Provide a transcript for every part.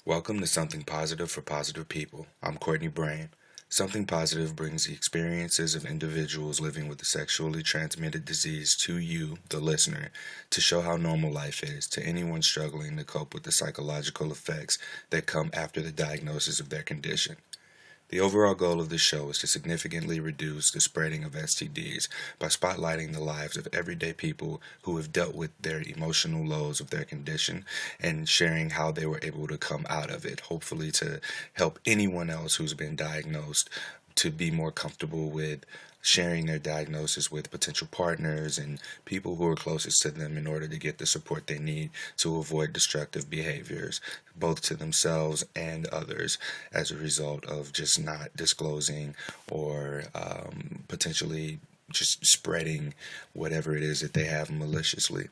Welcome to Something Positive for Positive People. I'm Courtney Brain. Something Positive brings the experiences of individuals living with a sexually transmitted disease to you, the listener, to show how normal life is to anyone struggling to cope with the psychological effects that come after the diagnosis of their condition. The overall goal of this show is to significantly reduce the spreading of STDs by spotlighting the lives of everyday people who have dealt with their emotional lows of their condition and sharing how they were able to come out of it, hopefully to help anyone else who's been diagnosed to be more comfortable with sharing their diagnosis with potential partners and people who are closest to them in order to get the support they need to avoid destructive behaviors, both to themselves and others, as a result of just not disclosing or potentially just spreading whatever it is that they have maliciously.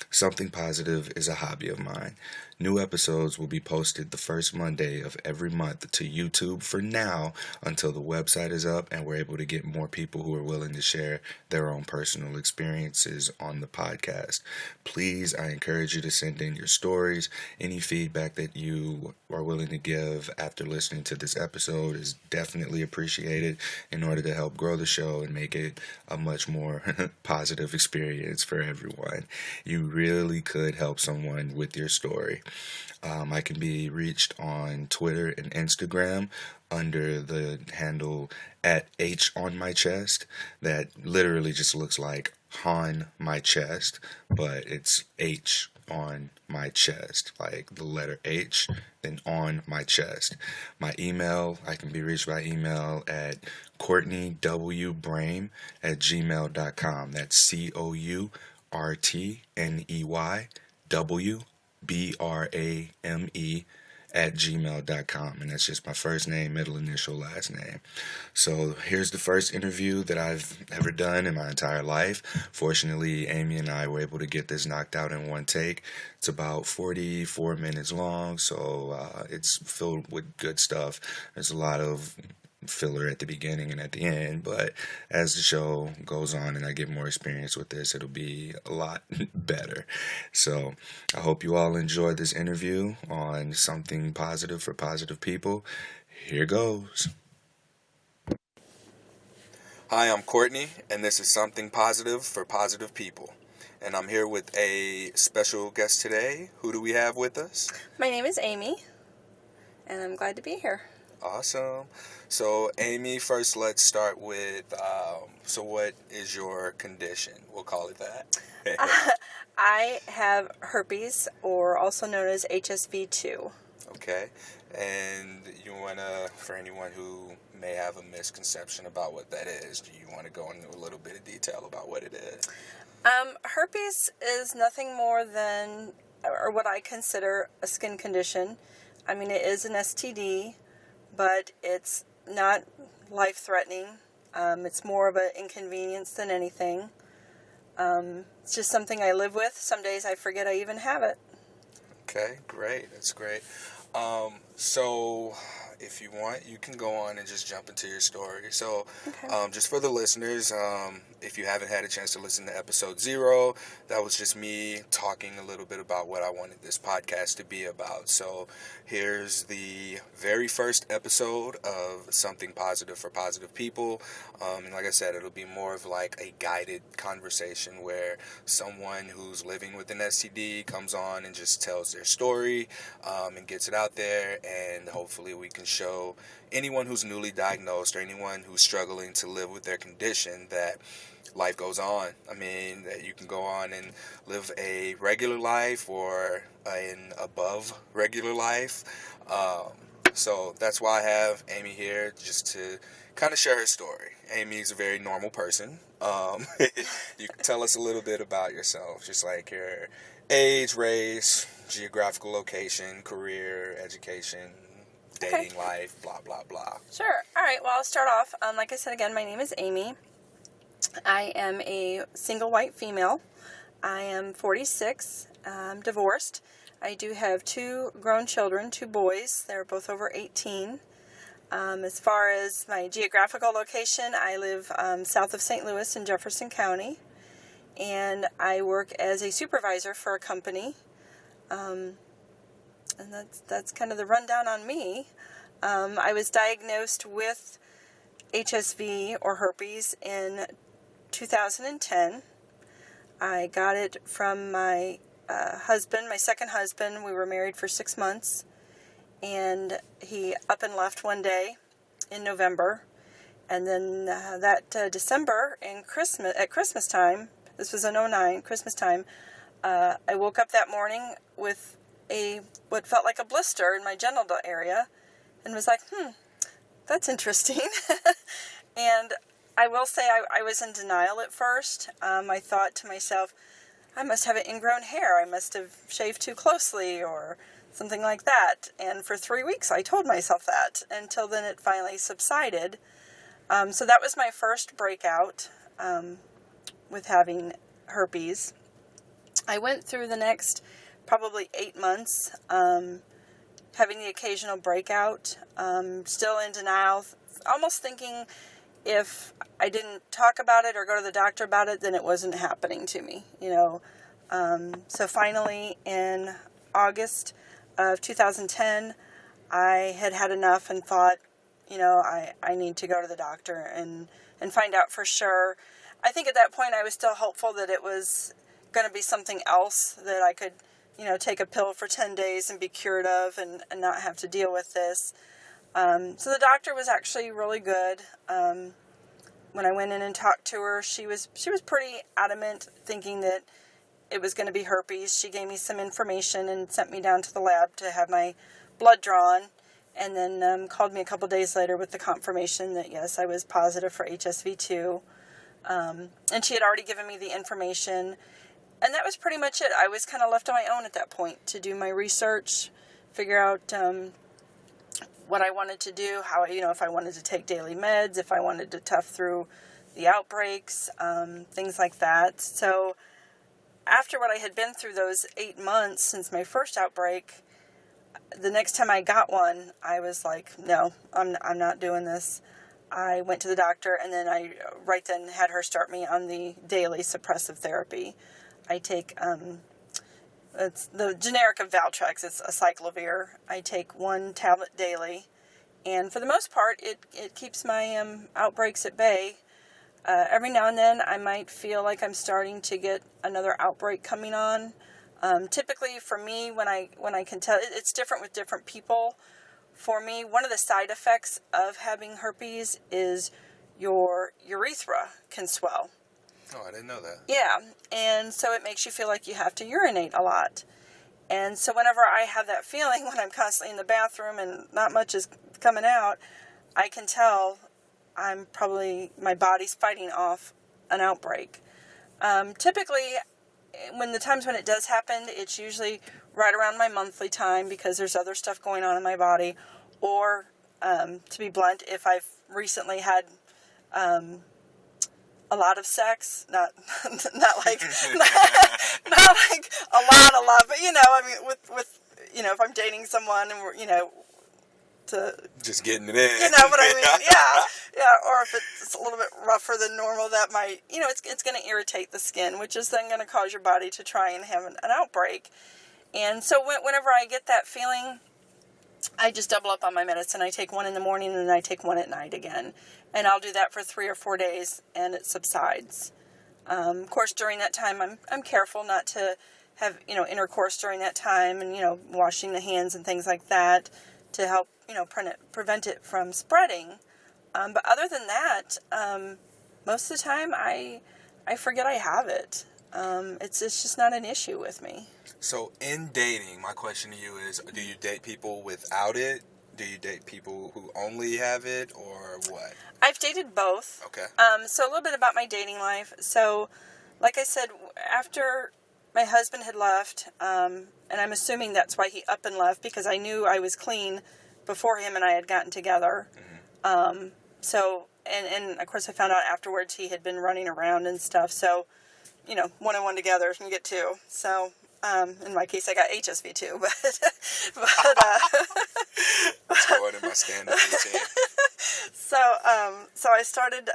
Something Positive is a hobby of mine. New episodes will be posted the first Monday of every month to YouTube for now until the website is up and we're able to get more people who are willing to share their own personal experiences on the podcast. Please, I encourage you to send in your stories. Any feedback that you are willing to give after listening to this episode is definitely appreciated in order to help grow the show and make it a much more positive experience for everyone. You really could help someone with your story. I can be reached on Twitter and Instagram under the handle at H on my chest. That literally just looks like on my chest, but it's H on my chest, like the letter H, then on my chest. My email, I can be reached by email at CourtneyWBrame@gmail.com. That's CourtneyWBrame@gmail.com, and that's just my first name, middle initial, last name. So here's the first interview that I've ever done in my entire life. Fortunately, Amy and I were able to get this knocked out in one take. It's about 44 minutes long, so it's filled with good stuff. There's a lot of filler at the beginning and at the end, but as the show goes on and I get more experience with this, it'll be a lot better. So I hope you all enjoyed this interview on Something Positive for Positive People. Here goes. Hi, I'm Courtney, and this is Something Positive for Positive People. And I'm here with a special guest today. Who do we have with us? My name is Amy, and I'm glad to be here. Awesome. So, Amy, first let's start with, so what is your condition? We'll call it that. I have herpes, or also known as HSV2. Okay. And you want to, for anyone who may have a misconception about what that is, do you want to go into a little bit of detail about what it is? Herpes is nothing more than, or what I consider, a skin condition. I mean, it is an STD, but it's not life-threatening. It's more of an inconvenience than anything. It's just something I live with. Some days I forget I even have it. Okay, great. That's great. So if you want, you can go on and just jump into your story. So, Okay. just for the listeners, if you haven't had a chance to listen to episode 0, that was just me talking a little bit about what I wanted this podcast to be about. So here's the very first episode of Something Positive for Positive People. And like I said, it'll be more of like a guided conversation where someone who's living with an STD comes on and just tells their story, and gets it out there, and hopefully we can show anyone who's newly diagnosed or anyone who's struggling to live with their condition that life goes on. I mean, that you can go on and live a regular life or an above regular life. So that's why I have Amy here, just to kind of share her story. Amy's a very normal person. You can tell us a little bit about yourself, just like your age, race, geographical location, career, education, dating life, blah, blah, blah. Sure. All right. Well, I'll start off. Like I said again, my name is Amy. I am a single white female. I am 46. I'm divorced. I do have 2 grown children, 2 boys. They're both over 18. As far as my geographical location, I live south of St. Louis in Jefferson County. And I work as a supervisor for a company. And that's kind of the rundown on me. I was diagnosed with HSV or herpes in 2010. I got it from my husband, my second husband. We were married for 6 months, and he up and left one day in November. And then that December at Christmas time, this was in 2009, Christmas time, I woke up that morning with what felt like a blister in my genital area, and was like, that's interesting. And I will say I was in denial at first. I thought to myself, I must have an ingrown hair. I must have shaved too closely or something like that. And for 3 weeks I told myself that, until then it finally subsided. So that was my first breakout with having herpes. I went through the next probably 8 months having the occasional breakout, still in denial, almost thinking if I didn't talk about it or go to the doctor about it, then it wasn't happening to me, So finally, in August of 2010, I had enough and thought, I need to go to the doctor and find out for sure. I think at that point I was still hopeful that it was going to be something else, that I could, take a pill for 10 days and be cured of and not have to deal with this. So the doctor was actually really good. When I went in and talked to her, she was pretty adamant, thinking that it was going to be herpes. She gave me some information and sent me down to the lab to have my blood drawn, and then called me a couple days later with the confirmation that yes, I was positive for HSV2. And she had already given me the information, and that was pretty much it. I was kind of left on my own at that point to do my research, figure out what I wanted to do, how, if I wanted to take daily meds, if I wanted to tough through the outbreaks, things like that. So after what I had been through those 8 months since my first outbreak, the next time I got one, I was like, no, I'm not doing this. I went to the doctor, and then I right then had her start me on the daily suppressive therapy. I take it's the generic of Valtrex. It's acyclovir. I take 1 tablet daily, and for the most part, it keeps my outbreaks at bay. Every now and then, I might feel like I'm starting to get another outbreak coming on. Typically, for me, when I can tell, it's different with different people. For me, one of the side effects of having herpes is your urethra can swell. Oh, I didn't know that. Yeah, and so it makes you feel like you have to urinate a lot. And so whenever I have that feeling, when I'm constantly in the bathroom and not much is coming out, I can tell my body's fighting off an outbreak. Typically, when it does happen, it's usually right around my monthly time, because there's other stuff going on in my body, or to be blunt, if I've recently had a lot of sex, not like not like a lot, but with if I'm dating someone and we're to just getting it in. You know what I mean? Yeah. Or if it's a little bit rougher than normal, that might, it's going to irritate the skin, which is then going to cause your body to try and have an outbreak. And so whenever I get that feeling, I just double up on my medicine. I take 1 in the morning, and then I take 1 at night again. And I'll do that for 3 or 4 days, and it subsides. Of course, during that time, I'm careful not to have, intercourse during that time, and, washing the hands and things like that to help, prevent it from spreading. But other than that, most of the time I forget I have it. It's just not an issue with me. So in dating, my question to you is, do you date people without it? Do you date people who only have it, or what? I've dated both. Okay. So a little bit about my dating life. So, like I said, after my husband had left, and I'm assuming that's why he up and left, because I knew I was clean before him and I had gotten together. Mm-hmm. And of course I found out afterwards he had been running around and stuff. So, 1 and 1 together, you get 2. So, in my case, I got HSV too, but That's going in my stand-up routine. So I started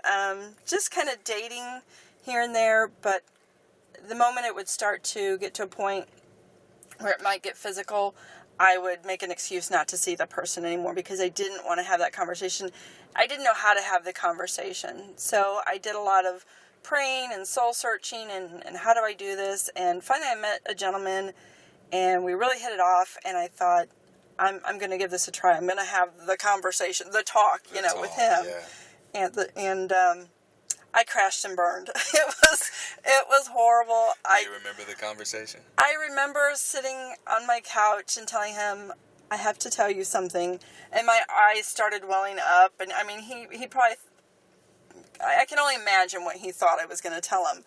just kind of dating here and there, but the moment it would start to get to a point where it might get physical, I would make an excuse not to see the person anymore because I didn't want to have that conversation. I didn't know how to have the conversation. So I did a lot of praying and soul searching and how do I do this? And finally I met a gentleman and we really hit it off, and I thought, I'm going to give this a try. I'm going to have the conversation, the talk, with him. Yeah. I crashed and burned. It was horrible. Do you remember the conversation? I remember sitting on my couch and telling him, I have to tell you something. And my eyes started welling up. And I mean, he probably, I can only imagine what he thought I was going to tell him.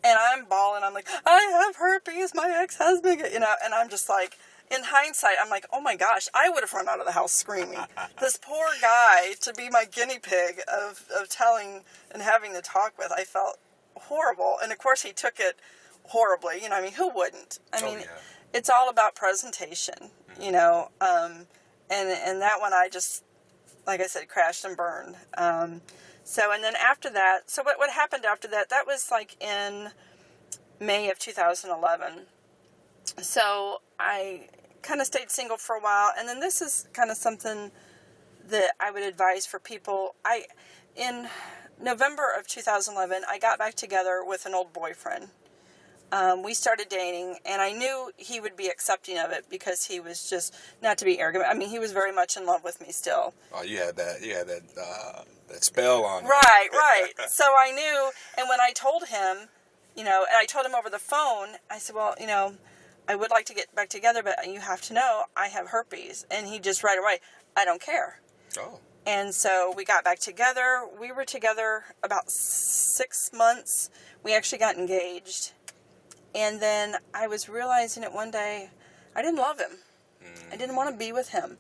And I'm bawling. I'm like, I have herpes, my ex-husband, and I'm just like, in hindsight, I'm like, oh my gosh, I would have run out of the house screaming. This poor guy to be my guinea pig of telling and having to talk with, I felt horrible. And of course, he took it horribly. Who wouldn't? It's all about presentation, and that one I just, like I said, crashed and burned. And then after that, so what happened after that, that was like in May of 2011. So I kind of stayed single for a while, and then this is kind of something that I would advise for people. In November of 2011, I got back together with an old boyfriend. We started dating, and I knew he would be accepting of it because he was just, not to be arrogant, he was very much in love with me still. Oh, you had that spell on it. Right. So I knew, and when I told him, and I told him over the phone, I said, well, I would like to get back together, but you have to know I have herpes. And he just right away, I don't care. Oh. And so we got back together. We were together about 6 months. We actually got engaged. And then I was realizing it one day, I didn't love him. I didn't want to be with him.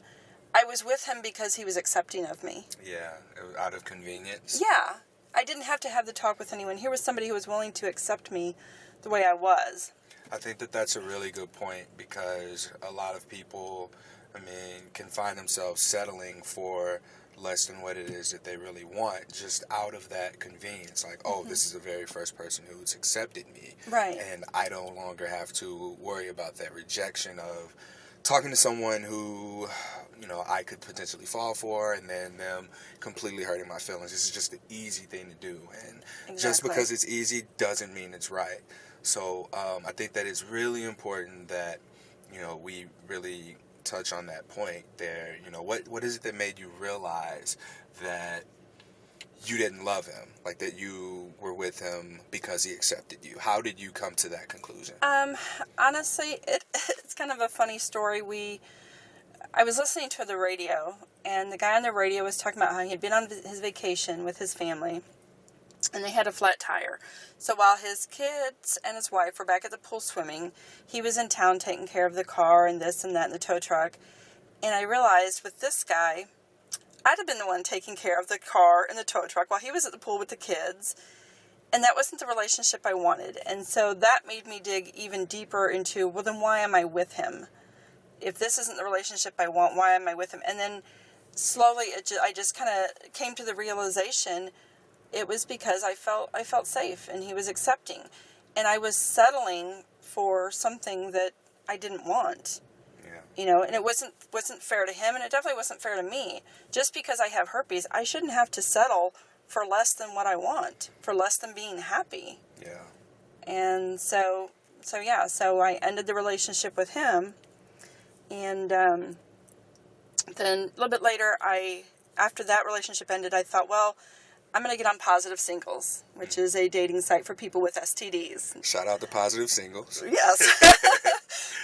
I was with him because he was accepting of me. Yeah, it was out of convenience. Yeah. I didn't have to have the talk with anyone. Here was somebody who was willing to accept me the way I was. I think that's a really good point because a lot of people, can find themselves settling for less than what it is that they really want just out of that convenience. Like, this is the very first person who's accepted me. Right. And I no longer have to worry about that rejection of talking to someone who, I could potentially fall for and then them completely hurting my feelings. This is just the easy thing to do. And just because it's easy doesn't mean it's right. So I think that it's really important that, we really touch on that point there. What is it that made you realize that you didn't love him? Like that you were with him because he accepted you? How did you come to that conclusion? Honestly, it's kind of a funny story. I was listening to the radio, and the guy on the radio was talking about how he had been on his vacation with his family, and they had a flat tire. So while his kids and his wife were back at the pool swimming, he was in town taking care of the car and this and that in the tow truck. And I realized with this guy, I'd have been the one taking care of the car and the tow truck while he was at the pool with the kids. And that wasn't the relationship I wanted. And so that made me dig even deeper into, well, then why am I with him? If this isn't the relationship I want, why am I with him? And then slowly I just kind of came to the realization it was because I felt safe and he was accepting. And I was settling for something that I didn't want. Yeah. And it wasn't fair to him, and it definitely wasn't fair to me. Just because I have herpes, I shouldn't have to settle for less than what I want, for less than being happy. Yeah. And so I ended the relationship with him. And then a little bit later, after that relationship ended, I thought, well, I'm going to get on Positive Singles, which is a dating site for people with STDs. Shout out to Positive Singles. Yes.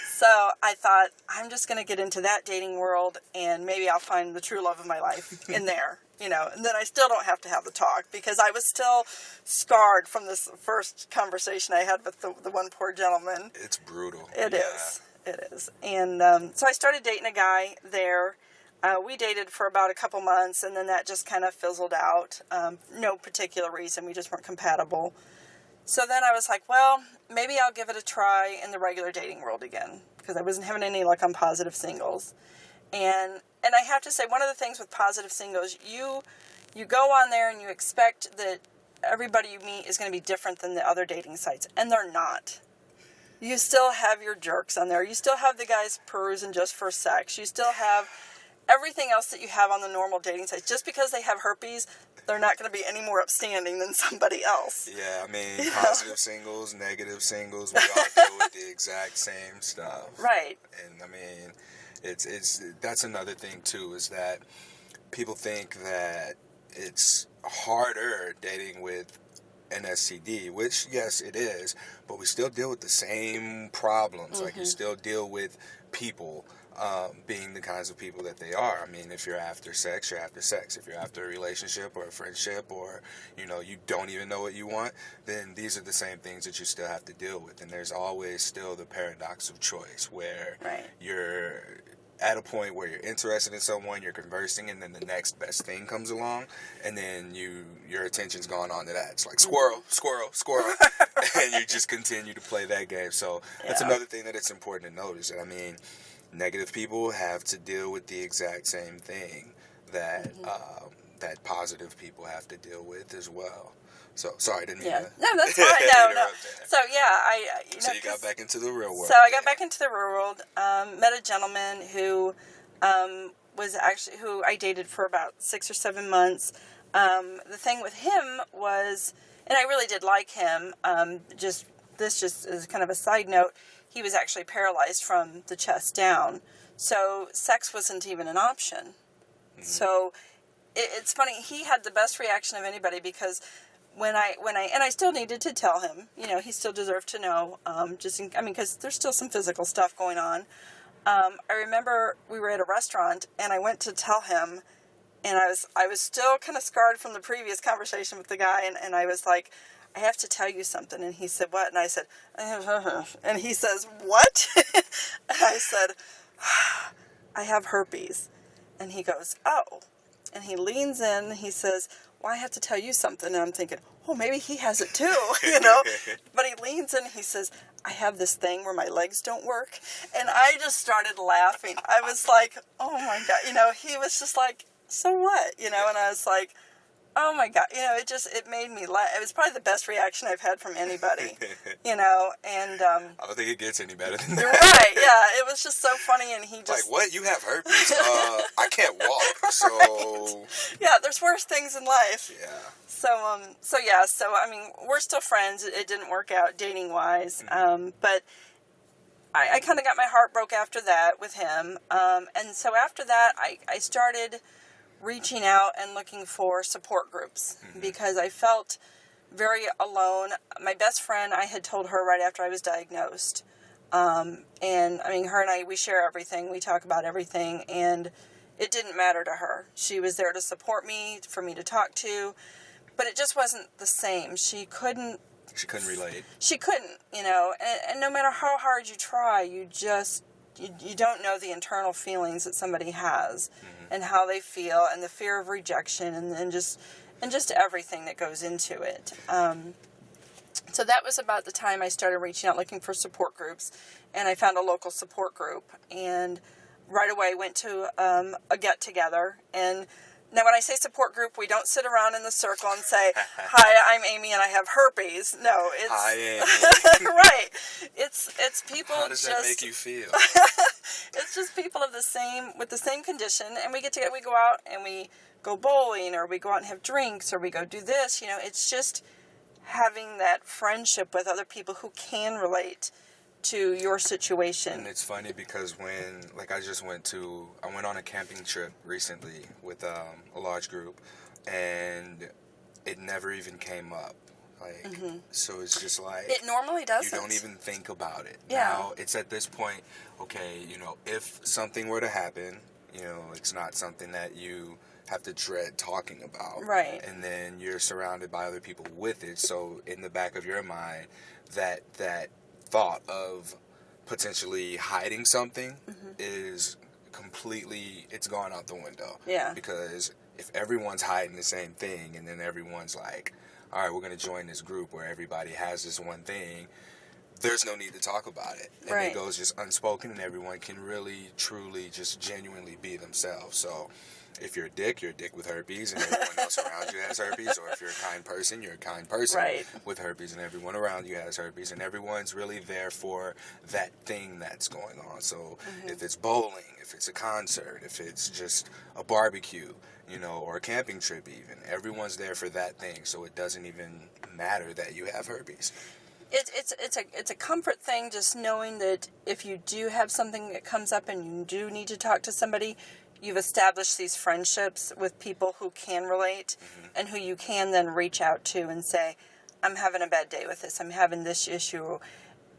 So I thought, I'm just going to get into that dating world, and maybe I'll find the true love of my life in there, and then I still don't have to have the talk, because I was still scarred from this first conversation I had with the one poor gentleman. It's brutal. It is. And so I started dating a guy there. We dated for about a couple months, and then that just kind of fizzled out. No particular reason. We just weren't compatible. So then I was like, well, maybe I'll give it a try in the regular dating world again, because I wasn't having any luck on Positive Singles. And I have to say, one of the things with Positive Singles, you go on there and you expect that everybody you meet is going to be different than the other dating sites, and they're not. you still have your jerks on there. You still have the guys perusing just for sex. You still have everything else that you have on the normal dating sites. Just because they have herpes, they're not going to be any more upstanding than somebody else. Yeah, I mean, positive singles, negative singles, we all deal with the exact same stuff. Right. And I mean, it's that's another thing too, is that people think that it's harder dating with an STD, which yes it is, but we still deal with the same problems. Like you still deal with people being the kinds of people that they are. I mean, if you're after sex, you're after sex. If you're after a relationship or a friendship, or you don't even know what you want, then these are the same things that you still have to deal with. And there's always still the paradox of choice, where you're at a point where you're interested in someone, you're conversing, and then the next best thing comes along, and then your attention's gone on to that. It's like squirrel, squirrel, squirrel, and you just continue to play that game. So that's another thing that it's important to notice. And I mean, negative people have to deal with the exact same thing that that positive people have to deal with as well. So sorry, I didn't mean to. No, that's fine. No. So So you got back into the real world. So I got back into the real world. Met a gentleman who who I dated for about 6 or 7 months. The thing with him was, and I really did like him. This is kind of a side note. He was actually paralyzed from the chest down, so sex wasn't even an option. So it's funny. He had the best reaction of anybody, because when I still needed to tell him, he still deserved to know, because there's still some physical stuff going on. I remember we were at a restaurant, and I went to tell him, and I was still kind of scarred from the previous conversation with the guy, and I was like, I have to tell you something. And he said, what? And I said, and he says, what? And I said, I have herpes. And he goes, oh. And he leans in, he says, well, I have to tell you something. And I'm thinking, oh, maybe he has it too, But he leans in, he says, I have this thing where my legs don't work. And I just started laughing. I was like, oh my God. He was just like, so what? And I was like, oh my God. It made me laugh. It was probably the best reaction I've had from anybody, and I don't think it gets any better than that. Right, yeah. It was just so funny, and he just... Like, what? You have herpes? I can't walk, so... Right. Yeah, there's worse things in life. Yeah. So I mean, we're still friends. It didn't work out dating-wise, but I kind of got my heart broke after that with him, and so after that, I started reaching out and looking for support groups, because I felt very alone. My best friend, I had told her right after I was diagnosed, and I mean, her and I, we share everything, we talk about everything, and it didn't matter to her. She was there to support me, for me to talk to, but it just wasn't the same. She couldn't relate. She couldn't, and no matter how hard you try, you don't know the internal feelings that somebody has, and how they feel, and the fear of rejection, and just everything that goes into it. So that was about the time I started reaching out, looking for support groups, and I found a local support group, and right away went to a get-together. And now when I say support group, we don't sit around in the circle and say, hi, I'm Amy and I have herpes. No, it's... Hi, Amy. Right. It's people. How does that make you feel? It's just people with the same condition, and we get together, we go out and we go bowling, or we go out and have drinks, or we go do this, it's just having that friendship with other people who can relate to your situation. And it's funny because I went on a camping trip recently with a large group, and it never even came up. So it's just like... It normally doesn't. You don't even think about it. Yeah. Now, it's at this point, okay, if something were to happen, it's not something that you have to dread talking about. Right. And then you're surrounded by other people with it. So in the back of your mind, that thought of potentially hiding something is completely... It's gone out the window. Yeah. Because if everyone's hiding the same thing, and then everyone's like... all right, we're going to join this group where everybody has this one thing, there's no need to talk about it. And Right. it goes just unspoken, and everyone can really, truly, just genuinely be themselves. So if you're a dick with herpes, and everyone else around you has herpes. Or if you're a kind person, you're a kind person Right. with herpes, and everyone around you has herpes. And everyone's really there for that thing that's going on. So if it's bowling, if it's a concert, if it's just a barbecue, you know, or a camping trip even, everyone's there for that thing. So it doesn't even matter that you have herpes. It's a comfort thing, just knowing that if you do have something that comes up and you do need to talk to somebody, you've established these friendships with people who can relate and who you can then reach out to and say, I'm having a bad day with this, I'm having this issue,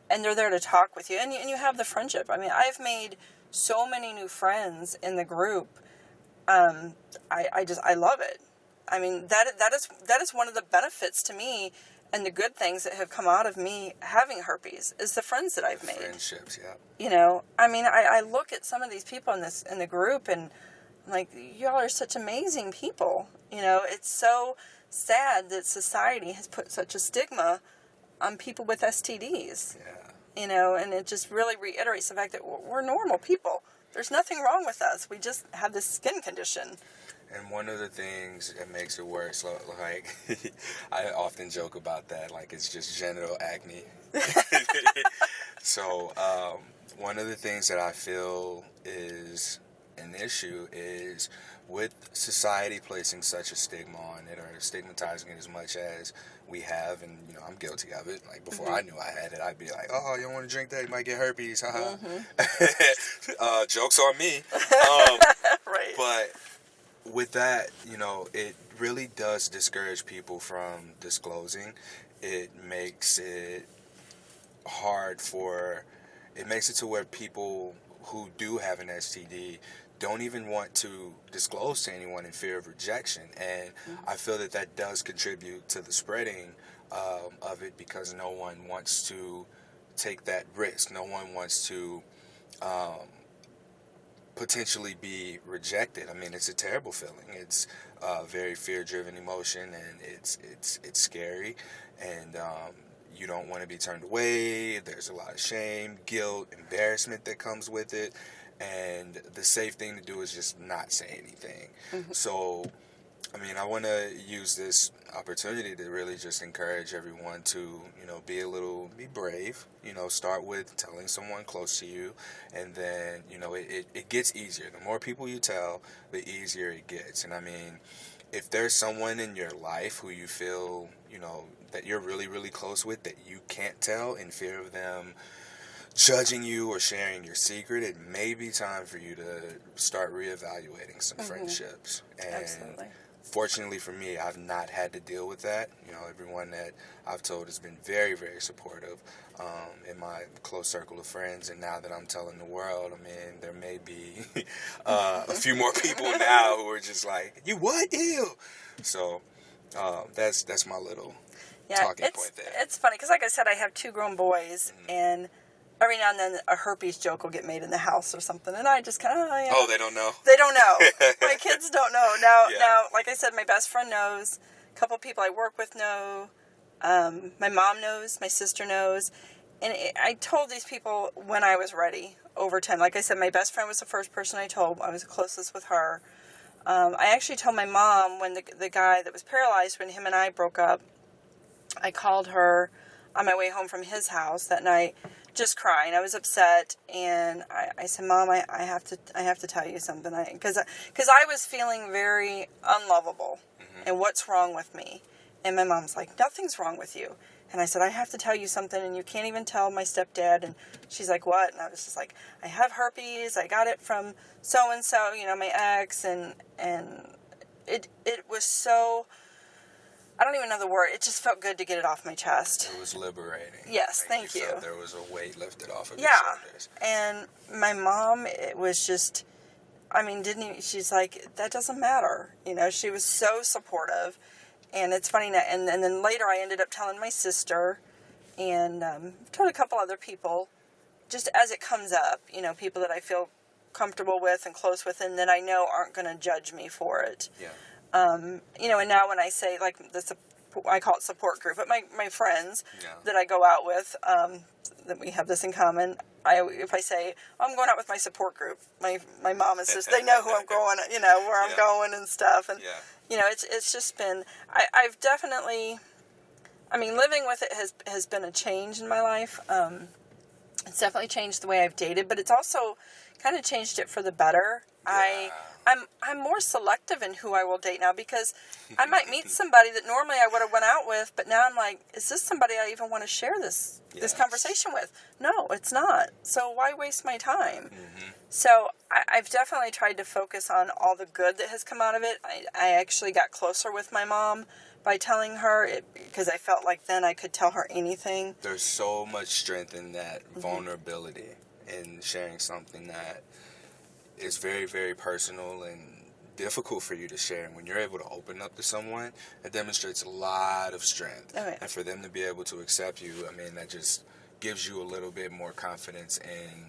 and they're there to talk with you, and you have the friendship. I mean, I've made so many new friends in the group. I love it. I mean, that is one of the benefits to me. And the good things that have come out of me having herpes is the friends that I've made. Friendships, yeah. You know, I mean, I look at some of these people in the group, and I'm like, y'all are such amazing people. You know, it's so sad that society has put such a stigma on people with STDs. Yeah. You know, and it just really reiterates the fact that we're normal people. There's nothing wrong with us. We just have this skin condition. And one of the things that makes it worse, like, I often joke about that, like it's just genital acne. So, one of the things that I feel is an issue is with society placing such a stigma on it, or stigmatizing it as much as we have, and, you know, I'm guilty of it. Like, before I knew I had it, I'd be like, oh, you don't want to drink that, you might get herpes, haha. Joke's on me. Right. But with that, you know, it really does discourage people from disclosing. It makes it it makes it to where people who do have an STD don't even want to disclose to anyone in fear of rejection. And I feel that does contribute to the spreading of it, because no one wants to take that risk. No one wants to potentially be rejected. I mean, it's a terrible feeling. It's a very fear-driven emotion, and it's scary, and you don't want to be turned away. There's a lot of shame, guilt, embarrassment that comes with it, and the safe thing to do is just not say anything. So, I mean, I want to use this opportunity to really just encourage everyone to, you know, be brave, you know, start with telling someone close to you, and then, you know, it gets easier. The more people you tell, the easier it gets. And I mean, if there's someone in your life who you feel, you know, that you're really, really close with, that you can't tell in fear of them judging you or sharing your secret, it may be time for you to start reevaluating some friendships. And Absolutely. fortunately for me, I've not had to deal with that. You know, everyone that I've told has been very, very supportive in my close circle of friends. And now that I'm telling the world, I mean, there may be a few more people now who are just like, you what? Ew. So that's my little talking point there. It's funny, because like I said, I have 2 grown boys, and every now and then a herpes joke will get made in the house or something, and I just kind of, Oh, they don't know? They don't know. My kids don't know. Now, Yeah. now, like I said, my best friend knows. A couple people I work with know. My mom knows. My sister knows. And I told these people when I was ready over time. Like I said, my best friend was the first person I told. I was the closest with her. I actually told my mom when the guy that was paralyzed, when him and I broke up, I called her on my way home from his house that night, just crying. I was upset, and I said, Mom, I have to tell you something, because I was feeling very unlovable, and what's wrong with me? And my mom's like, nothing's wrong with you. And I said, I have to tell you something, and you can't even tell my stepdad. And she's like, what? And I was just like, I have herpes. I got it from so and so, you know, my ex, and it was so, I don't even know the word. It just felt good to get it off my chest. It was liberating. Yes, thank you. Felt there was a weight lifted off of your Yeah. shoulders. And my mom, it was just, I mean, she's like, that doesn't matter. You know, she was so supportive. And it's funny, and then later I ended up telling my sister, and told a couple other people, just as it comes up, you know, people that I feel comfortable with and close with, and that I know aren't going to judge me for it. Yeah. You know, and now when I say, like, this I call it support group, but my friends Yeah. that I go out with, that we have this in common. If I say, oh, I'm going out with my support group, my mom and sister, they know who I'm going, where I'm going and stuff. And, it's just been, I've definitely, living with it has been a change in my life. It's definitely changed the way I've dated, but it's also kind of changed it for the better. Yeah. I'm more selective in who I will date now, because I might meet somebody that normally I would have went out with, but now I'm like, is this somebody I even want to share this conversation with? No, it's not. So why waste my time? Mm-hmm. So I've definitely tried to focus on all the good that has come out of it. I actually got closer with my mom by telling her it, because I felt like then I could tell her anything. There's so much strength in that vulnerability and sharing something that is very, very personal and difficult for you to share. And when you're able to open up to someone, it demonstrates a lot of strength. Oh, yeah. And for them to be able to accept you, that just gives you a little bit more confidence in,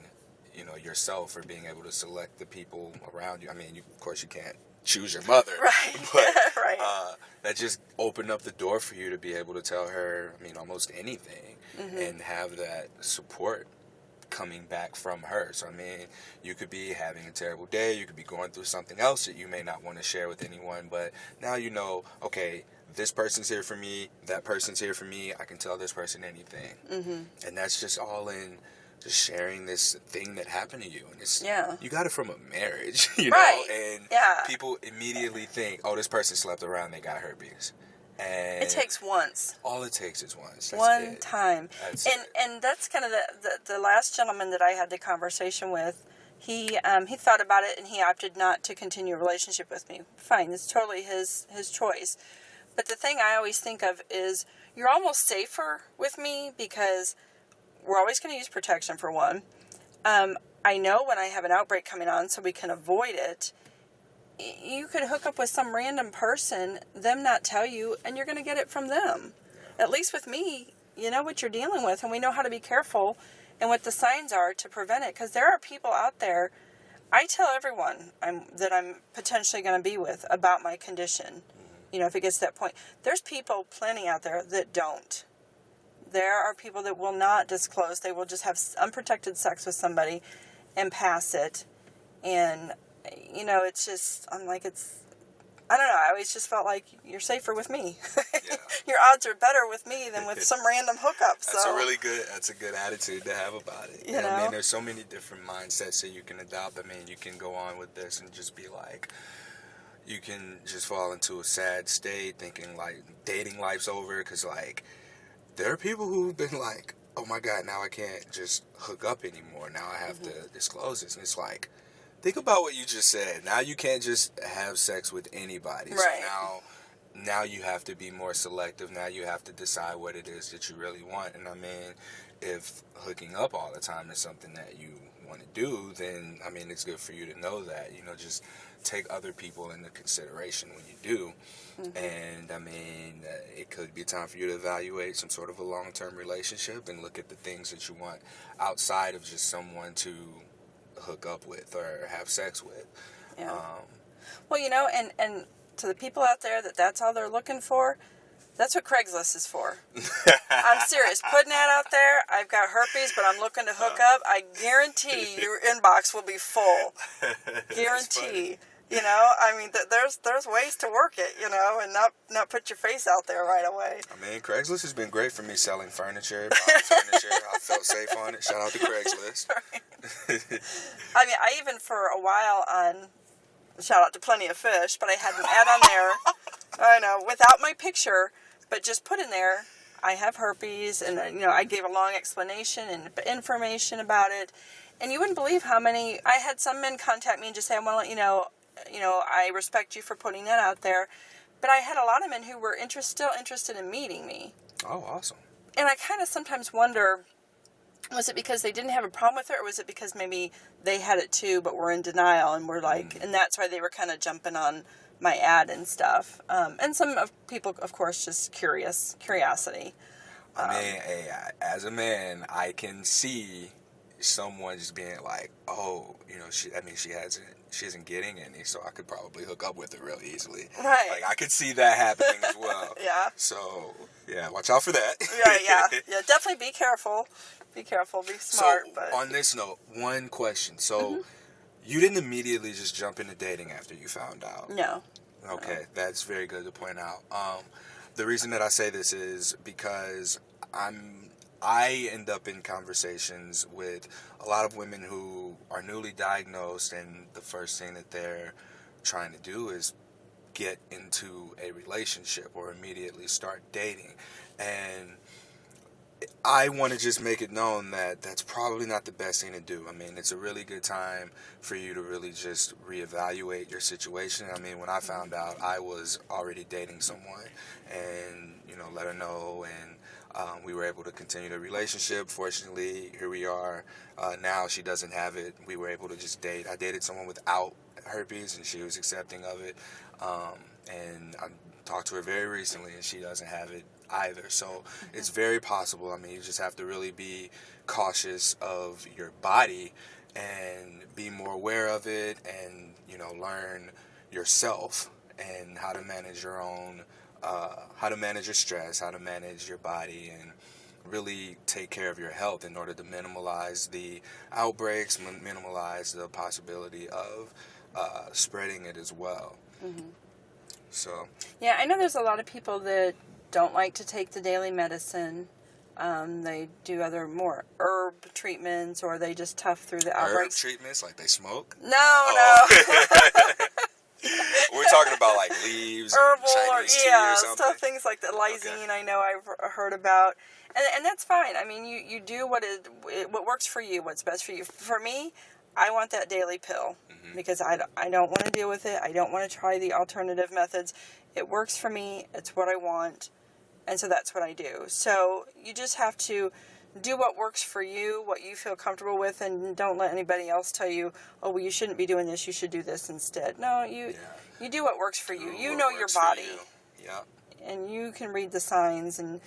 yourself, or being able to select the people around you. Of course you can't choose your mother. Right. But Right. that just opened up the door for you to be able to tell her, almost anything, and have that support coming back from her. So you could be having a terrible day, you could be going through something else that you may not want to share with anyone, but now okay, this person's here for me, that person's here for me, I can tell this person anything. And that's just all in just sharing this thing that happened to you. And it's, you got it from a marriage, right. And people immediately think, oh, this person slept around, they got herpes. And it takes once. All it takes is once. That's one time. That's and that's kind of the last gentleman that I had the conversation with. He thought about it, and he opted not to continue a relationship with me. Fine, it's totally his choice. But the thing I always think of is, you're almost safer with me, because we're always going to use protection, for one. I know when I have an outbreak coming on, so we can avoid it. You could hook up with some random person, them not tell you, and you're going to get it from them. At least with me, you know what you're dealing with, and we know how to be careful and what the signs are to prevent it. Because there are people out there, I tell everyone that I'm potentially going to be with about my condition, if it gets to that point. There's people plenty out there that don't. There are people that will not disclose. They will just have unprotected sex with somebody and pass it. And it's just, I don't know, I always just felt like you're safer with me. Yeah. Your odds are better with me than with some random hookup. That's a good attitude to have about it. There's so many different mindsets that you can adopt. You can go on with this and just be like, you can just fall into a sad state thinking like dating life's over, because there are people who've been like, oh my God, now I can't just hook up anymore. Now I have to disclose this. And it's like, think about what you just said. Now you can't just have sex with anybody. Right. So now you have to be more selective. Now you have to decide what it is that you really want. And if hooking up all the time is something that you want to do, then it's good for you to know that. Just take other people into consideration when you do. And it could be time for you to evaluate some sort of a long-term relationship and look at the things that you want outside of just someone to hook up with or have sex with. Yeah. Well, and to the people out there that's all they're looking for, that's what Craigslist is for. I'm serious. Putting that out there, I've got herpes, but I'm looking to hook up. I guarantee your inbox will be full. Guarantee. There's ways to work it, and not put your face out there right away. Craigslist has been great for me selling furniture, buying furniture. I felt safe on it. Shout out to Craigslist. Right. I even for a while shout out to Plenty of Fish, but I had an ad on there, I know, without my picture, but just put in there, I have herpes, and I gave a long explanation and information about it, and you wouldn't believe how many, I had some men contact me and just say, I want to let you know, I respect you for putting that out there. But I had a lot of men who were still interested in meeting me. Oh, awesome. And I kind of sometimes wonder, was it because they didn't have a problem with it, or was it because maybe they had it too, but were in denial and were like, and that's why they were kind of jumping on my ad and stuff. And some people, of course, just curiosity. As a man, I can see someone just being like, oh, she isn't getting any, so I could probably hook up with her real easily. Right. Like, I could see that happening as well. Yeah. So, yeah, watch out for that. Right, yeah, definitely be careful. Be careful, be smart. So, but on this note, one question. So, you didn't immediately just jump into dating after you found out? No. Okay, that's very good to point out. The reason that I say this is because I end up in conversations with a lot of women who are newly diagnosed, and the first thing that they're trying to do is get into a relationship or immediately start dating. And I want to just make it known that that's probably not the best thing to do. I mean, it's a really good time for you to really just reevaluate your situation. I mean, when I found out, I was already dating someone and, let her know, and we were able to continue the relationship. Fortunately, here we are. Now she doesn't have it. We were able to just date. I dated someone without herpes, and she was accepting of it. And I talked to her very recently, and she doesn't have it either. So it's very possible. I mean, you just have to really be cautious of your body and be more aware of it, and learn yourself and how to manage your own, how to manage your stress, how to manage your body, and really take care of your health in order to minimize the outbreaks, minimize the possibility of spreading it as well. So yeah, I know there's a lot of people that don't like to take the daily medicine. They do other more herb treatments, or they just tough through the outbreaks. Herb treatments, like they smoke? No. We're talking about like leaves, herbal, Chinese tea or something. Stuff, things like that. Lysine, I know I've heard about, and that's fine. I mean, you do what works for you, what's best for you. For me, I want that daily pill because I don't want to deal with it. I don't want to try the alternative methods. It works for me. It's what I want. And so that's what I do. So you just have to do what works for you, what you feel comfortable with, and don't let anybody else tell you, oh, well, you shouldn't be doing this, you should do this instead. No, you do what works for you. You know your body. Yeah. And you can read the signs. And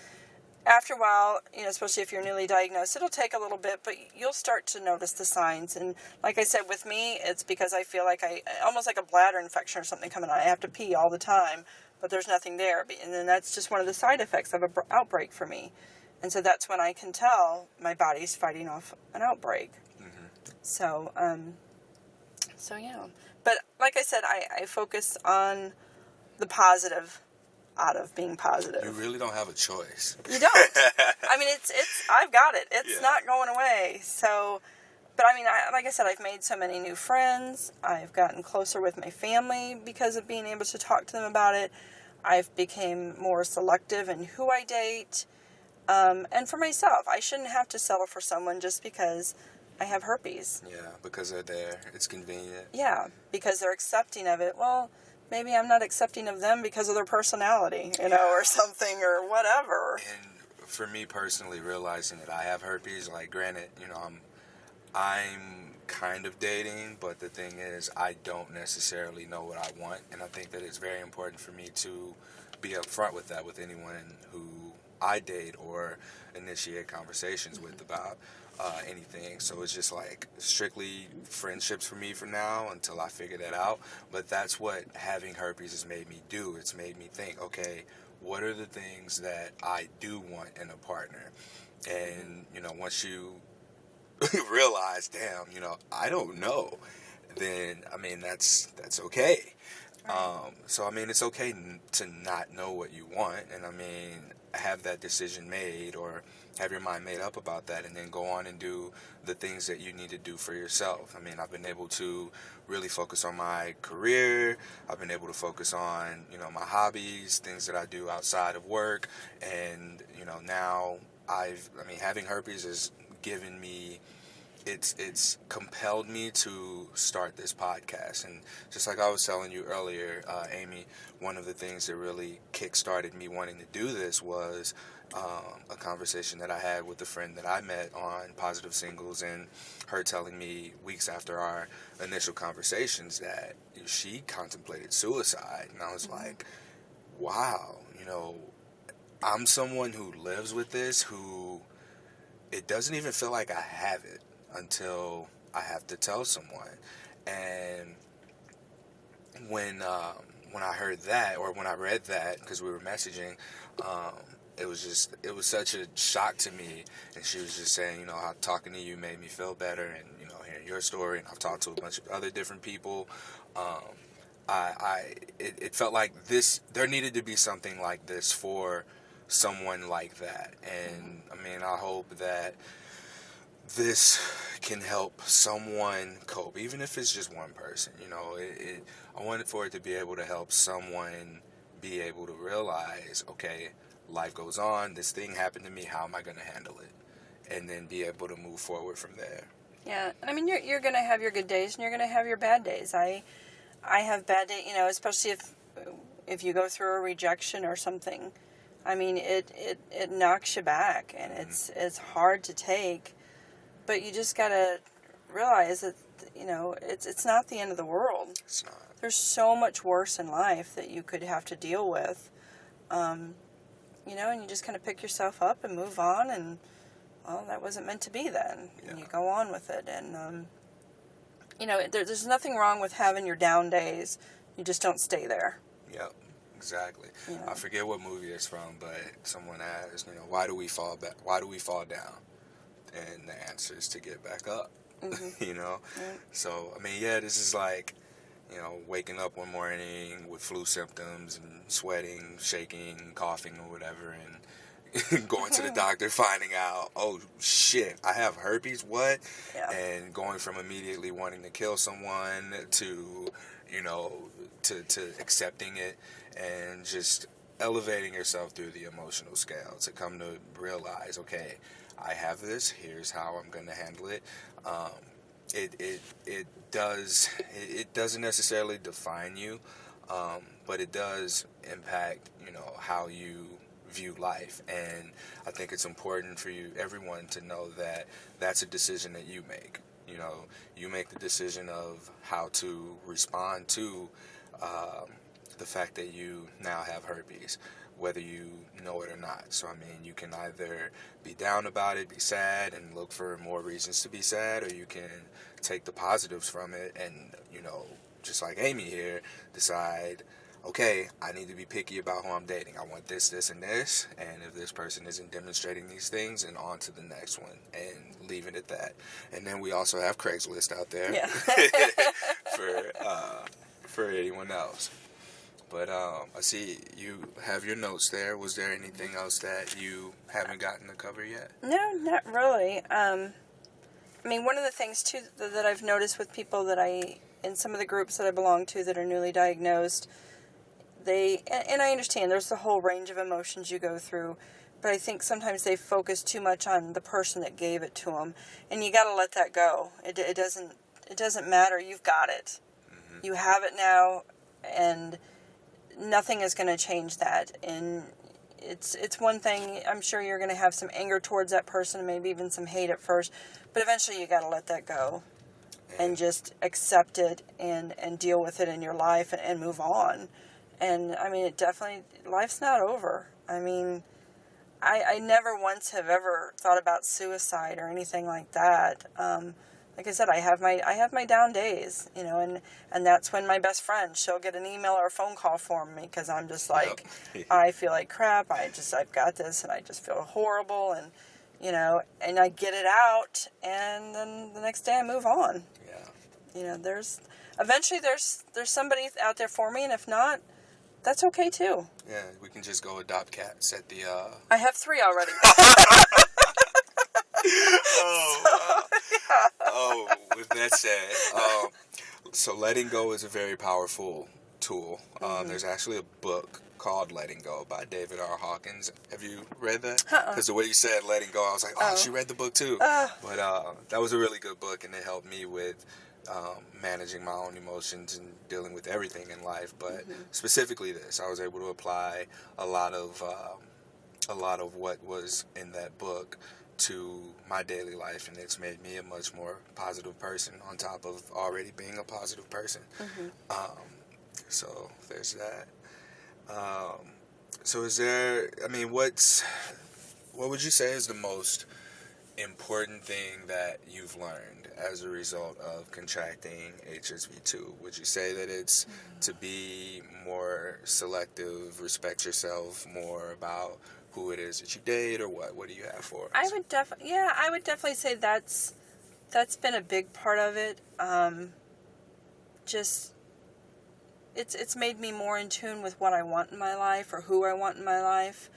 after a while, especially if you're newly diagnosed, it'll take a little bit, but you'll start to notice the signs. And like I said, with me, it's because I feel like almost like a bladder infection or something coming on. I have to pee all the time, but there's nothing there. And then that's just one of the side effects of an outbreak for me. And so that's when I can tell my body's fighting off an outbreak. So yeah. But like I said, I focus on the positive out of being positive. You really don't have a choice. You don't. I mean, it's I've got it. It's not going away. So, but I mean, like I said, I've made so many new friends. I've gotten closer with my family because of being able to talk to them about it. I've become more selective in who I date. And for myself, I shouldn't have to settle for someone just because I have herpes. Yeah, because they're there. It's convenient. Yeah, because they're accepting of it. Well, maybe I'm not accepting of them because of their personality, or something, or whatever. And for me personally, realizing that I have herpes, like, granted, I'm kind of dating, but the thing is, I don't necessarily know what I want, and I think that it's very important for me to be upfront with that with anyone who I date or initiate conversations with about anything. So it's just like strictly friendships for me for now until I figure that out. But that's what having herpes has made me do. It's made me think, okay, what are the things that I do want in a partner? And, once you realize, damn, I don't know, then, I mean, that's okay. So, I mean, it's okay to not know what you want, and, I mean, have that decision made or have your mind made up about that, and then go on and do the things that you need to do for yourself. I mean, I've been able to really focus on my career. I've been able to focus on, my hobbies, things that I do outside of work, and, now having herpes has given me, it's compelled me to start this podcast. And just like I was telling you earlier, Amy, one of the things that really kick-started me wanting to do this was a conversation that I had with a friend that I met on Positive Singles, and her telling me weeks after our initial conversations that she contemplated suicide. And I was like, wow, I'm someone who lives with this, who it doesn't even feel like I have it. until I have to tell someone. And when I heard that, or when I read that, because we were messaging, it was such a shock to me. And she was just saying, you know, how talking to you made me feel better, and, you know, hearing your story, and I've talked to a bunch of other different people. It felt like there needed to be something like this for someone like that. And I mean, I hope that this can help someone cope, even if it's just one person. You know, I wanted for it to be able to help someone be able to realize, okay, life goes on, this thing happened to me, how am I going to handle it? And then be able to move forward from there. Yeah, and I mean, you're going to have your good days and you're going to have your bad days. I have bad days, you know, especially if you go through a rejection or something. I mean, it knocks you back, and it's hard to take. But you just gotta realize that, you know, it's not the end of the world. It's not. There's so much worse in life that you could have to deal with. You know, and you just kind of pick yourself up and move on, and, well, that wasn't meant to be then. Yeah. And you go on with it. And, you know, there's nothing wrong with having your down days. You just don't stay there. Yep, exactly. You know? I forget what movie it's from, but someone asked, you know, why do we fall back? Why do we fall down? And the answer is to get back up. Mm-hmm. You know? Mm-hmm. So, I mean, yeah, this is like, you know, waking up one morning with flu symptoms and sweating, shaking, coughing or whatever, and going to the doctor, finding out, oh, shit, I have herpes, what? Yeah. And going from immediately wanting to kill someone to, you know, to accepting it, and just elevating yourself through the emotional scale to come to realize, okay, I have this, here's how I'm going to handle it. It doesn't necessarily define you, but it does impact, you know, how you view life. And I think it's important for everyone to know that that's a decision that you make. You know, you make the decision of how to respond to the fact that you now have herpes, whether you know it or not. So, I mean, you can either be down about it, be sad, and look for more reasons to be sad, or you can take the positives from it and, you know, just like Amy here, decide, okay, I need to be picky about who I'm dating. I want this, this, and this, and if this person isn't demonstrating these things, then on to the next one, and leave it at that. And then we also have Craigslist out there. Yeah. for anyone else. But I see you have your notes there. Was there anything else that you haven't gotten to cover yet? No, not really. I mean, one of the things, too, that I've noticed with people that in some of the groups that I belong to that are newly diagnosed, and I understand there's the whole range of emotions you go through, but I think sometimes they focus too much on the person that gave it to them, and you got to let that go. It doesn't matter. You've got it. Mm-hmm. You have it now, and nothing is going to change that. And it's one thing, I'm sure you're going to have some anger towards that person, maybe even some hate at first, but eventually you got to let that go and just accept it and deal with it in your life and move on. And I mean, life's not over. I mean, I never once have ever thought about suicide or anything like that. Like I said, I have my down days, you know, and that's when my best friend, she'll get an email or a phone call from me because I'm just like, yep. I feel like crap. I've got this, and I just feel horrible, and, you know, and I get it out, and then the next day I move on. Yeah. You know, eventually there's somebody out there for me, and if not, that's okay too. Yeah, we can just go adopt cats at the. I have 3 already. With that said, so letting go is a very powerful tool. There's actually a book called Letting Go by David R. Hawkins. Have you read that? Because the way you said letting go, I was like, oh, she read the book too. But that was a really good book, and it helped me with managing my own emotions and dealing with everything in life. But specifically this, I was able to apply a lot of what was in that book to my daily life, and it's made me a much more positive person on top of already being a positive person. So there's that. So is there, I mean, what would you say is the most important thing that you've learned as a result of contracting HSV2? Would you say that it's to be more selective, respect yourself, more about who it is that you date, or what? What do you have for us? I would definitely say that's been a big part of it. Just it's made me more in tune with what I want in my life or who I want in my life.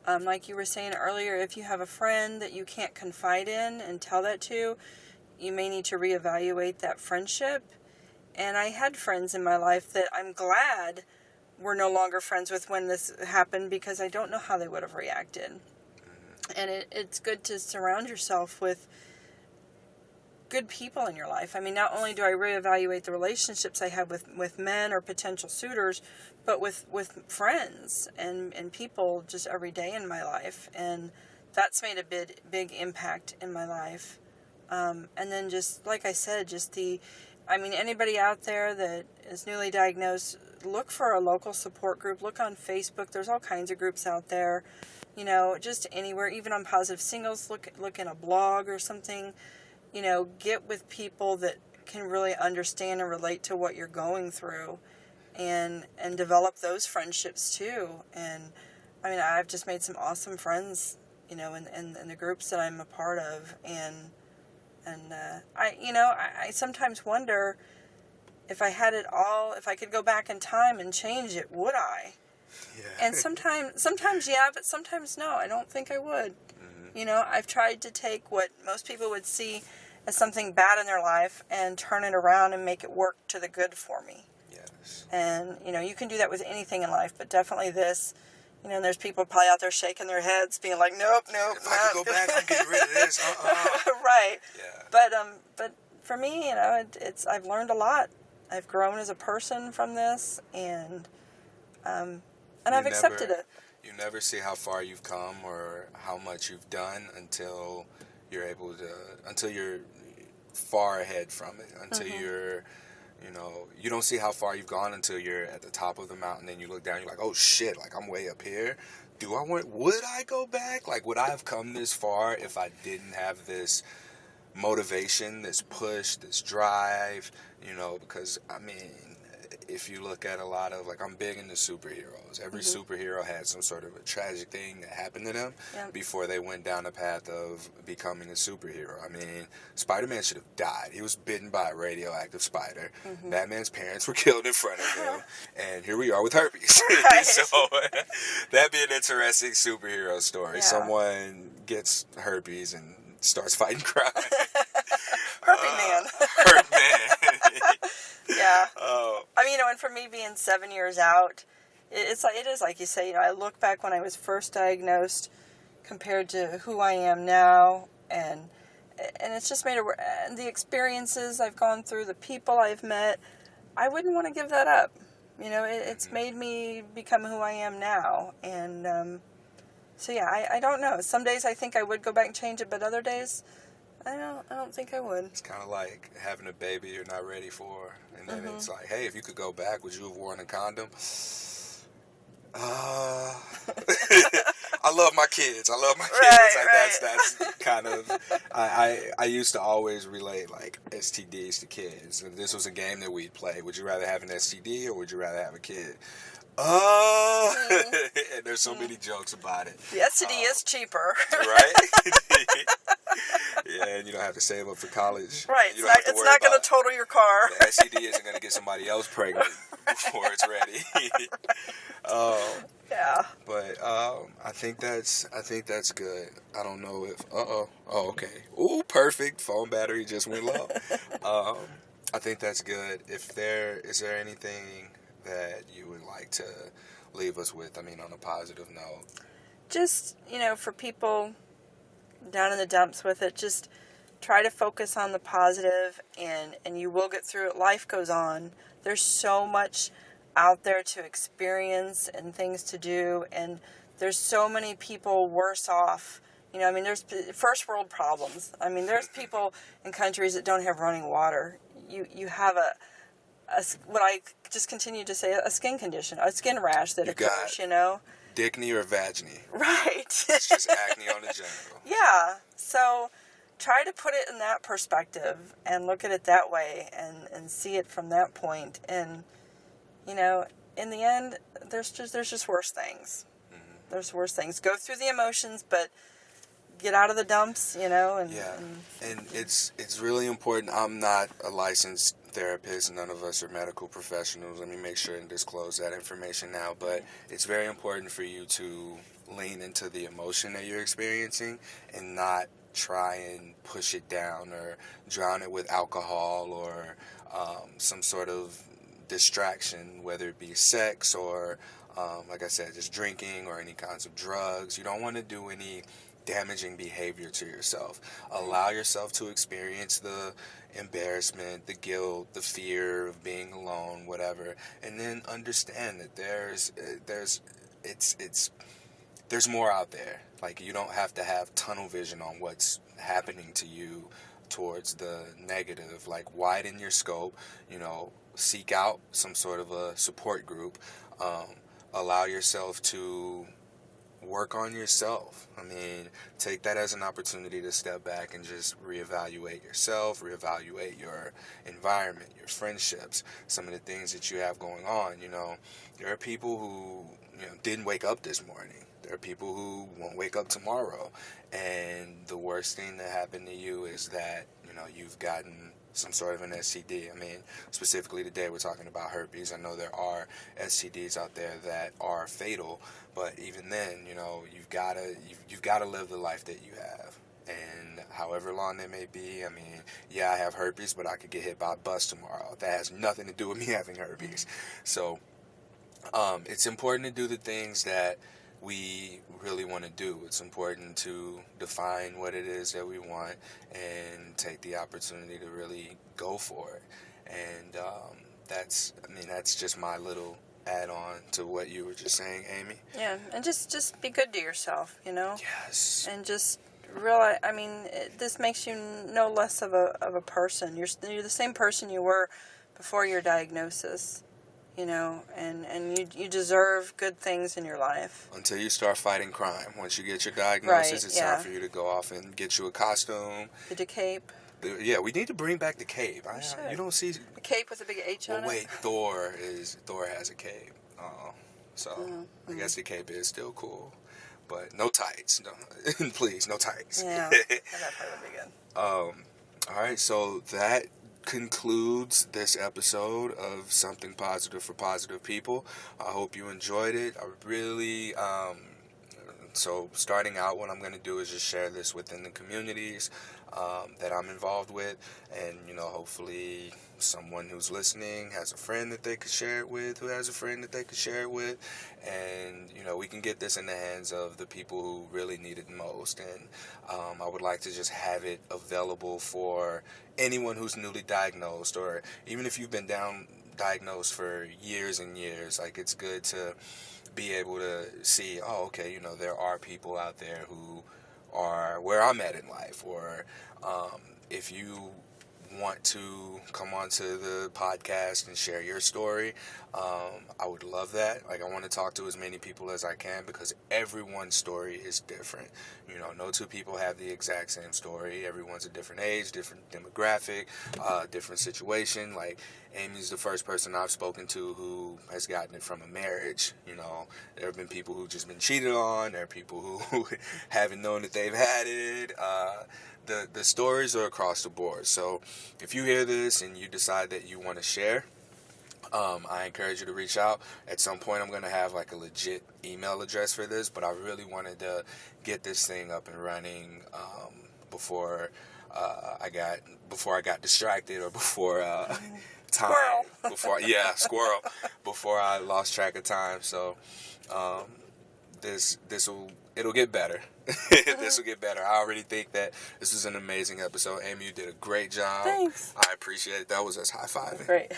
Like you were saying earlier, if you have a friend that you can't confide in and tell that to, you may need to reevaluate that friendship. And I had friends in my life that I'm glad we're no longer friends with when this happened, because I don't know how they would have reacted. And it's good to surround yourself with good people in your life. I mean, not only do I reevaluate the relationships I have with men or potential suitors, but with friends and people just every day in my life. And that's made a big impact in my life. And then just, like I said, anybody out there that is newly diagnosed, look for a local support group. Look on Facebook. There's all kinds of groups out there. Just anywhere, even on Positive Singles, look in a blog or something. Get with people that can really understand and relate to what you're going through, and develop those friendships too. And I mean, I've just made some awesome friends, in the groups that I'm a part of. And I sometimes wonder if I had it all, if I could go back in time and change it, would I? Yeah. And sometimes yeah, but sometimes no, I don't think I would. I've tried to take what most people would see as something bad in their life and turn it around and make it work to the good for me. Yes. And, you can do that with anything in life, but definitely this, and there's people probably out there shaking their heads, being like, nope. If I could go back, I'm getting rid of this. Right. Yeah. But for me, I've learned a lot. I've grown as a person from this, and I've accepted it. You never see how far you've come or how much you've done until you're far ahead from it, until you're, you don't see how far you've gone until you're at the top of the mountain and you look down, you're like, oh shit, like I'm way up here. Would I go back? Like, would I have come this far if I didn't have this motivation, this push, this drive, because I mean, if you look at a lot of, like, I'm big into superheroes. Every superhero had some sort of a tragic thing that happened to them before they went down the path of becoming a superhero. I mean, Spider-Man should have died. He was bitten by a radioactive spider. Batman's parents were killed in front of him. And here we are with herpes. Right. So that'd be an interesting superhero story. Yeah. Someone gets herpes and starts fighting crime. Herpes man. Herp man. Yeah. I mean, and for me being 7 years out, it is like you say. I look back when I was first diagnosed compared to who I am now, and it's just made the experiences I've gone through, the people I've met. I wouldn't want to give that up. It's made me become who I am now, and so yeah, I don't know. Some days I think I would go back and change it, but other days I don't think I would. It's kind of like having a baby you're not ready for, and then it's like, hey, if you could go back, would you have worn a condom? I love my kids. Right. That's kind of, I used to always relate like STDs to kids. If this was a game that we'd play, would you rather have an STD or would you rather have a kid? And there's so many jokes about it. The STD is cheaper. Right? Yeah, and you don't have to save up for college. Right. It's not going to total your car. The STD isn't going to get somebody else pregnant before it's ready. Yeah. But I think that's good. I don't know if oh okay. Ooh, perfect. Phone battery just went low. I think that's good. Is there anything that you would like to leave us with? I mean, on a positive note. Just, for people down in the dumps with it, just try to focus on the positive, and you will get through it. Life goes on. There's so much out there to experience and things to do, and there's so many people worse off. There's first world problems. I mean, there's people in countries that don't have running water. You have what I just continue to say, a skin condition, a skin rash that occurs, Dickney or vaginy. Right. It's just acne on the genital. Yeah. So, try to put it in that perspective and look at it that way and see it from that point. And, you know, in the end, there's just worse things. There's worse things. Go through the emotions, but get out of the dumps, you know. And it's really important. I'm not a licensed therapist. None of us are medical professionals. Let me make sure and disclose that information now. But it's very important for you to lean into the emotion that you're experiencing and not try and push it down or drown it with alcohol or some sort of distraction, whether it be sex or, like I said, just drinking or any kinds of drugs. You don't want to do any damaging behavior to yourself. Allow yourself to experience the embarrassment, the guilt, the fear of being alone, whatever, and then understand that there's more out there. Like, you don't have to have tunnel vision on what's happening to you towards the negative. Like, widen your scope, you know, seek out some sort of a support group, allow yourself to work on yourself. I mean, take that as an opportunity to step back and just reevaluate yourself, reevaluate your environment, your friendships, some of the things that you have going on. You know, there are people who, you know, didn't wake up this morning. There are people who won't wake up tomorrow. And the worst thing that happened to you is that, you know, you've gotten some sort of an STD. I mean, specifically today we're talking about herpes. I know there are STDs out there that are fatal, but even then, you know, you've got to live the life that you have. And however long that may be, I mean, yeah, I have herpes, but I could get hit by a bus tomorrow. That has nothing to do with me having herpes. So it's important to do the things that we really want to do. It's important to define what it is that we want and take the opportunity to really go for it. And that's just my little add-on to what you were just saying, Amy. Yeah, and just be good to yourself, you know. Yes. And just realize, I mean, this makes you no less of a person. You're the same person you were before your diagnosis. You know, and you deserve good things in your life. Until you start fighting crime. Once you get your diagnosis, Right, it's yeah. time for you to go off and get you a costume. Get a cape. Yeah, we need to bring back the cape. You don't see a cape with a big H on it. Wait, Thor has a cape. I guess the cape is still cool, but no tights. No, please, no tights. Yeah, that part would be good. All right, so that concludes this episode of Something Positive for Positive People. I hope you enjoyed it. I really, so starting out, what I'm going to do is just share this within the communities that I'm involved with, and, you know, hopefully someone who's listening has a friend that they could share it with, who has a friend that they could share it with, and, you know, we can get this in the hands of the people who really need it most. And I would like to just have it available for anyone who's newly diagnosed, or even if you've been diagnosed for years and years. Like, it's good to be able to see, oh, okay, you know, there are people out there who are where I'm at in life, or if you want to come onto the podcast and share your story, I would love that. Like, I want to talk to as many people as I can, because everyone's story is different. You know, no two people have the exact same story. Everyone's a different age, different demographic, different situation. Like, Amy's the first person I've spoken to who has gotten it from a marriage. You know, there have been people who've just been cheated on. There are people who haven't known that they've had it. The stories are across the board. So if you hear this and you decide that you want to share, I encourage you to reach out. At some point, I'm going to have like a legit email address for this, but I really wanted to get this thing up and running before I got distracted, or before time. Squirrel. Before I lost track of time. So it'll get better. This will get better. I already think that this was an amazing episode. Amy, you did a great job. Thanks. I appreciate it. That was us high-fiving. Great.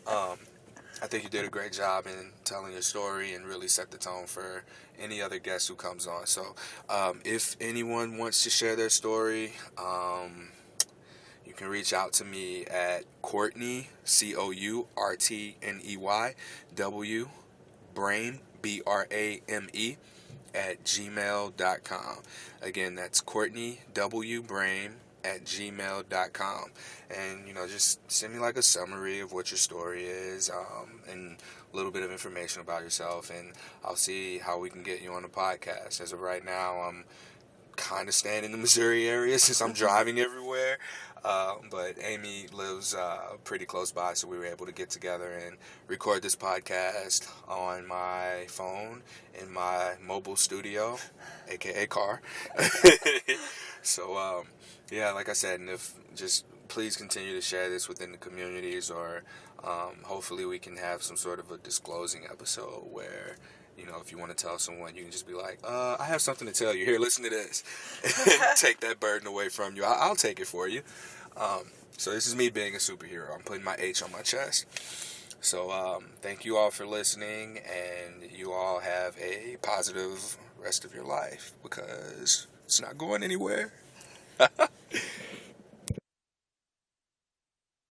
I think you did a great job in telling your story and really set the tone for any other guest who comes on. So if anyone wants to share their story, you can reach out to me at Courtney, COURTNEY, Brame, BRAME, @gmail.com. Again, that's Courtney W. Brame @gmail.com. And, just send me like a summary of what your story is, and a little bit of information about yourself, and I'll see how we can get you on the podcast. As of right now, I'm kind of staying in the Missouri area since I'm driving everywhere. But Amy lives pretty close by, so we were able to get together and record this podcast on my phone in my mobile studio, aka car. So, yeah, like I said, and if just please continue to share this within the communities, or hopefully we can have some sort of a disclosing episode where, if you want to tell someone, you can just be like, I have something to tell you. Here, listen to this. Take that burden away from you. I'll take it for you. So this is me being a superhero. I'm putting my H on my chest. So thank you all for listening, and you all have a positive rest of your life, because it's not going anywhere.